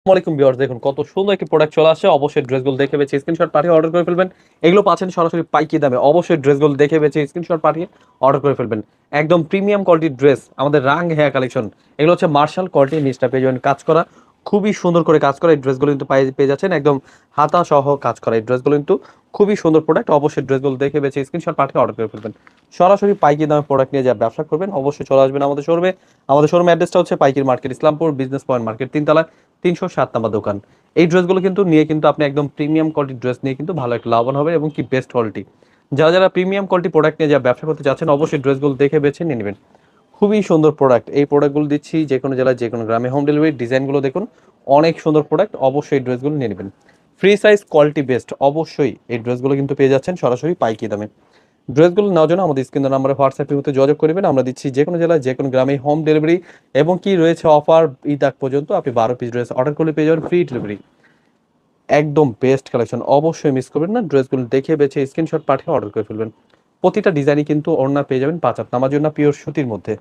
আসসালামাইকুম ভিউয়ার্স, দেখুন কত সুন্দর একটি প্রোডাক্ট চলে আসছে। অবশ্যই ড্রেসগুলো দেখে বেছে স্ক্রিনশট পাঠিয়ে অর্ডার করে ফেলবেন। এগুলো পাচ্ছেন সরাসরি পাইকি দামে। অবশ্যই ড্রেসগুলো দেখে বেছে স্ক্রিনশট পাঠিয়ে অর্ডার করে ফেলবেন। একদম প্রিমিয়াম কোয়ালিটির ড্রেস, আমাদের রাং হেয়ার কালেকশন। এগুলো হচ্ছে মার্শাল কোয়ালিটির, নিচটা পেয়ে যাবেন কাজ করা, খুবই সুন্দর করে কাজ করা। এই ড্রেসগুলো কিন্তু পেয়ে যাচ্ছেন একদম হাতা সহ কাজ করা। এই ড্রেসগুলো কিন্তু খুবই সুন্দর প্রোডাক্ট। অবশ্যই ড্রেসগুলো দেখে বেছে স্ক্রিনশট পাঠিয়ে অর্ডার করে ফেলবেন। সরাসরি পাইকি দামে প্রোডাক্ট নিয়ে যা ব্যবসা করবেন অবশ্যই চলে আসবেন আমাদের শোরুমে। আমাদের শোরুম অ্যাড্রেসটা হচ্ছে পাইকির market, Islampur business point market, 3 তলা, 307 নম্বর দোকান। এই ড্রেসগুলো কিন্তু নিয়ে কিন্তু আপনি একদম প্রিমিয়াম কোয়ালিটির ড্রেস নিয়ে কিন্তু ভালো একটা লাভবান হবে, এবং কি বেস্ট কোয়ালিটি। যারা যারা প্রিমিয়াম কোয়ালিটি প্রোডাক্ট নিয়ে যা ব্যবসা করতে চাচ্ছেন অবশ্যই ড্রেসগুলো দেখে বেছে নিয়ে নেবেন। খুবই সুন্দর প্রোডাক্ট। এই প্রোডাক্টগুলো দিচ্ছি যে কোনো জেলায় যে কোনো গ্রামে হোম ডেলিভারি। ডিজাইনগুলো দেখুন, অনেক সুন্দর প্রোডাক্ট। অবশ্যই এই ড্রেসগুলো নিয়ে নেবেন। Free size, quality best. অবশ্যই এই ড্রেসগুলো কিন্তু পেয়ে যাচ্ছেন সরাসরি পাইকি দামে। ড্রেসগুলো নেওয়ার জন্য আমাদের স্ক্রিন নাম্বারে হোয়াটসঅ্যাপের মধ্যে যোগাযোগ করবেন। আমরা দিচ্ছি যে কোনো জেলায় যে কোনো গ্রামে হোম ডেলিভারি, এবং কি রয়েছে অফার ঈদ আগ পর্যন্ত। আপনি 12 পিস ড্রেস অর্ডার করলে পেয়ে যাবেন ফ্রি ডেলিভারি। একদম বেস্ট কালেকশন, অবশ্যই মিস করবেন না। ড্রেসগুলো দেখে বেছে স্ক্রিনশট পাঠিয়ে অর্ডার করে ফেলবেন। প্রতিটা ডিজাইনই কিন্তু ওড়না পেয়ে যাবেন 5 হাত নামার জন্য পিওর সুতির মধ্যে।